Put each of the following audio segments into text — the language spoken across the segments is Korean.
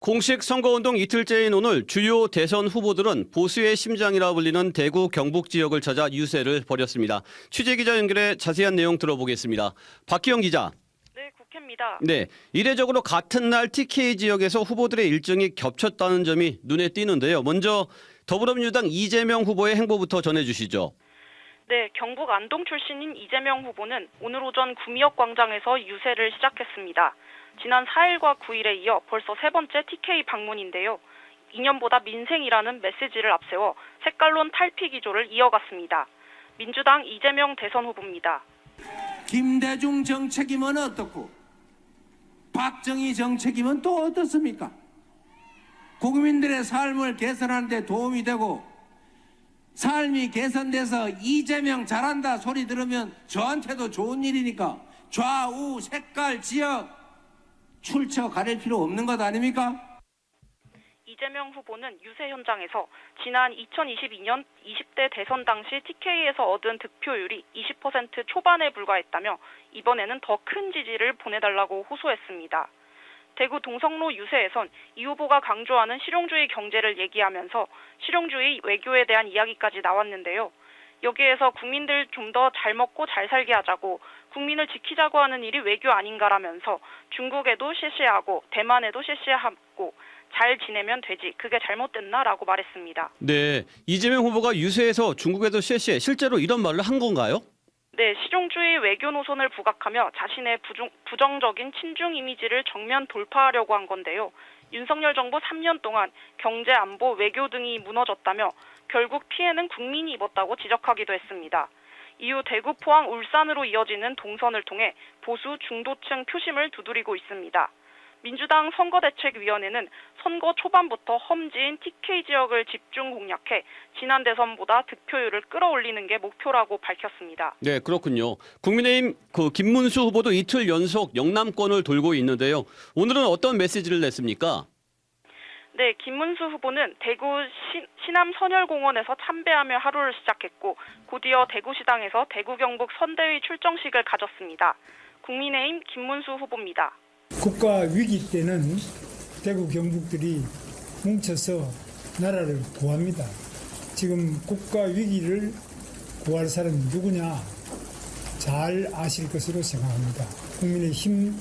공식 선거운동 이틀째인 오늘 주요 대선 후보들은 보수의 심장이라 불리는 대구 경북 지역을 찾아 유세를 벌였습니다. 취재기자 연결해 자세한 내용 들어보겠습니다. 박기영 기자. 네, 국회입니다. 네, 이례적으로 같은 날 TK 지역에서 후보들의 일정이 겹쳤다는 점이 눈에 띄는데요. 먼저 더불어민주당 이재명 후보의 행보부터 전해주시죠. 네, 경북 안동 출신인 이재명 후보는 오늘 오전 구미역 광장에서 유세를 시작했습니다. 지난 4일과 9일에 이어 벌써 세 번째 TK 방문인데요. 2년보다 민생이라는 메시지를 앞세워 색깔론 탈피 기조를 이어갔습니다. 민주당 이재명 대선 후보입니다. 김대중 정책이면 어떻고 박정희 정책이면 또 어떻습니까? 국민들의 삶을 개선하는 데 도움이 되고 삶이 개선돼서 이재명 잘한다 소리 들으면 저한테도 좋은 일이니까 좌우 색깔 지역 출처 가릴 필요 없는 것 아닙니까? 이재명 후보는 유세 현장에서 지난 2022년 20대 대선 당시 TK에서 얻은 득표율이 20% 초반에 불과했다며 이번에는 더 큰 지지를 보내달라고 호소했습니다. 대구 동성로 유세에선 이 후보가 강조하는 실용주의 경제를 얘기하면서 실용주의 외교에 대한 이야기까지 나왔는데요. 여기에서 국민들 좀 더 잘 먹고 잘 살게 하자고 국민을 지키자고 하는 일이 외교 아닌가라면서 중국에도 시시하고 대만에도 시시하고 잘 지내면 되지 그게 잘못됐나라고 말했습니다. 네, 이재명 후보가 유세에서 중국에도 쉐쉐 실제로 이런 말을 한 건가요? 네, 실용주의 외교 노선을 부각하며 자신의 부정적인 친중 이미지를 정면 돌파하려고 한 건데요. 윤석열 정부 3년 동안 경제, 안보, 외교 등이 무너졌다며 결국 피해는 국민이 입었다고 지적하기도 했습니다. 이후 대구, 포항, 울산으로 이어지는 동선을 통해 보수 중도층 표심을 두드리고 있습니다. 민주당 선거대책위원회는 선거 초반부터 험지인 TK 지역을 집중 공략해 지난 대선보다 득표율을 끌어올리는 게 목표라고 밝혔습니다. 네, 그렇군요. 국민의힘 김문수 후보도 이틀 연속 영남권을 돌고 있는데요. 오늘은 어떤 메시지를 냈습니까? 네, 김문수 후보는 대구 시남 선열공원에서 참배하며 하루를 시작했고 곧이어 대구시당에서 대구 경북 선대위 출정식을 가졌습니다. 국민의힘 김문수 후보입니다. 국가 위기 때는 대구 경북들이 뭉쳐서 나라를 구합니다. 지금 국가 위기를 구할 사람이 누구냐 잘 아실 것으로 생각합니다. 국민의힘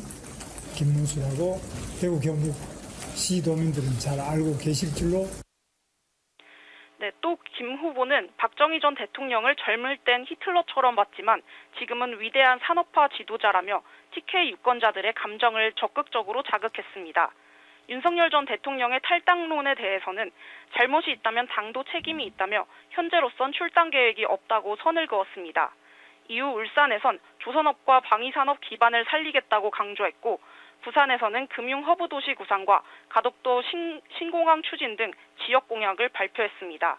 김문수라고 대구 경북 시도민들은 잘 알고 계실 줄로. 네, 또 김 후보는 박정희 전 대통령을 젊을 땐 히틀러처럼 봤지만 지금은 위대한 산업화 지도자라며 TK 유권자들의 감정을 적극적으로 자극했습니다. 윤석열 전 대통령의 탈당론에 대해서는 잘못이 있다면 당도 책임이 있다며 현재로선 출당 계획이 없다고 선을 그었습니다. 이후 울산에선 조선업과 방위산업 기반을 살리겠다고 강조했고 부산에서는 금융 허브 도시 구상과 가덕도 신공항 추진 등 지역 공약을 발표했습니다.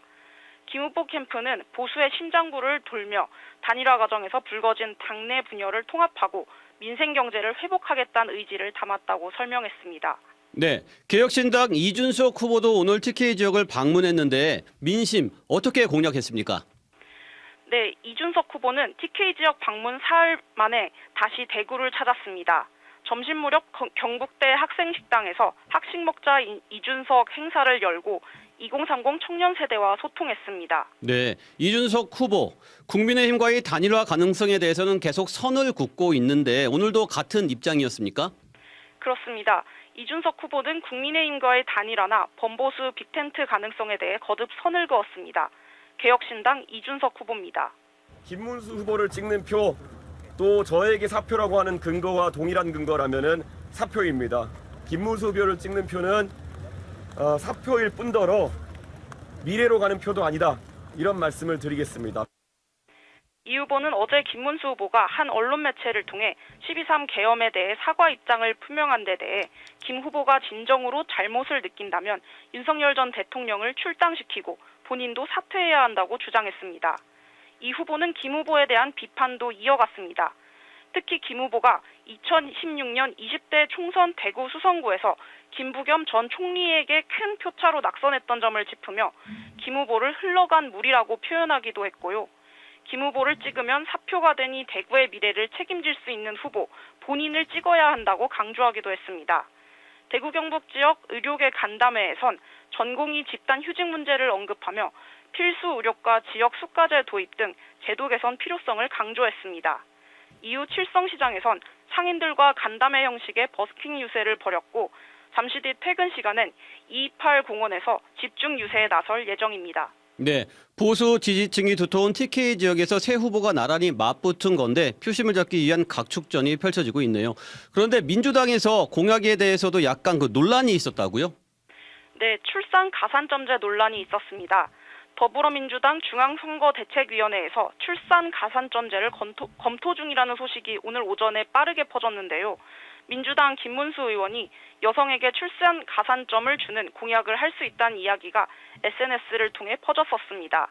김 후보 캠프는 보수의 심장부를 돌며 단일화 과정에서 불거진 당내 분열을 통합하고 민생 경제를 회복하겠다는 의지를 담았다고 설명했습니다. 네, 개혁신당 이준석 후보도 오늘 TK 지역을 방문했는데 민심 어떻게 공략했습니까? 네, 이준석 후보는 TK 지역 방문 사흘 만에 다시 대구를 찾았습니다. 점심 무렵 경북대 학생식당에서 학식 먹자 이준석 행사를 열고 2030 청년 세대와 소통했습니다. 네, 이준석 후보, 국민의힘과의 단일화 가능성에 대해서는 계속 선을 긋고 있는데 오늘도 같은 입장이었습니까? 그렇습니다. 이준석 후보는 국민의힘과의 단일화나 범보수 빅텐트 가능성에 대해 거듭 선을 그었습니다. 개혁신당 이준석 후보입니다. 김문수 후보를 찍는 표, 또 저에게 사표라고 하는 근거와 동일한 근거라면은 사표입니다. 김문수 후보를 찍는 표는 사표일 뿐더러 미래로 가는 표도 아니다. 이런 말씀을 드리겠습니다. 이 후보는 어제 김문수 후보가 한 언론 매체를 통해 12.3 계엄에 대해 사과 입장을 표명한 데 대해 김 후보가 진정으로 잘못을 느낀다면 윤석열 전 대통령을 출당시키고 본인도 사퇴해야 한다고 주장했습니다. 이 후보는 김 후보에 대한 비판도 이어갔습니다. 특히 김 후보가 2016년 20대 총선 대구 수성구에서 김부겸 전 총리에게 큰 표차로 낙선했던 점을 짚으며 김 후보를 흘러간 물이라고 표현하기도 했고요. 김 후보를 찍으면 사표가 되니 대구의 미래를 책임질 수 있는 후보, 본인을 찍어야 한다고 강조하기도 했습니다. 대구 경북 지역 의료계 간담회에선 전공의 집단 휴직 문제를 언급하며 필수 의료과 지역 수가제 도입 등 제도 개선 필요성을 강조했습니다. 이후 칠성시장에선 상인들과 간담회 형식의 버스킹 유세를 벌였고 잠시 뒤 퇴근 시간엔 228 공원에서 집중 유세에 나설 예정입니다. 네, 보수 지지층이 두터운 TK 지역에서 새 후보가 나란히 맞붙은 건데 표심을 잡기 위한 각축전이 펼쳐지고 있네요. 그런데 민주당에서 공약에 대해서도 약간 논란이 있었다고요? 네, 출산 가산점제 논란이 있었습니다. 더불어민주당 중앙선거대책위원회에서 출산 가산점제를 검토 중이라는 소식이 오늘 오전에 빠르게 퍼졌는데요. 민주당 김문수 의원이 여성에게 출산 가산점을 주는 공약을 할 수 있다는 이야기가 SNS를 통해 퍼졌었습니다.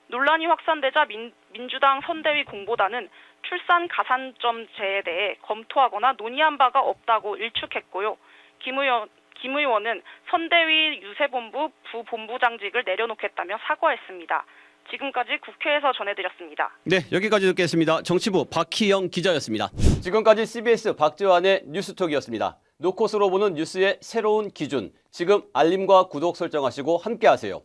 논란이 확산되자 민주당 선대위 공보단은 출산 가산점제에 대해 검토하거나 논의한 바가 없다고 일축했고요. 김 의원은 선대위 유세본부 부본부장직을 내려놓겠다며 사과했습니다. 지금까지 국회에서 전해드렸습니다. 네, 여기까지 듣겠습니다. 정치부 박희영 기자였습니다. 지금까지 CBS 박지환의 뉴스톡이었습니다. 노컷으로 보는 뉴스의 새로운 기준. 지금 알림과 구독 설정하시고 함께하세요.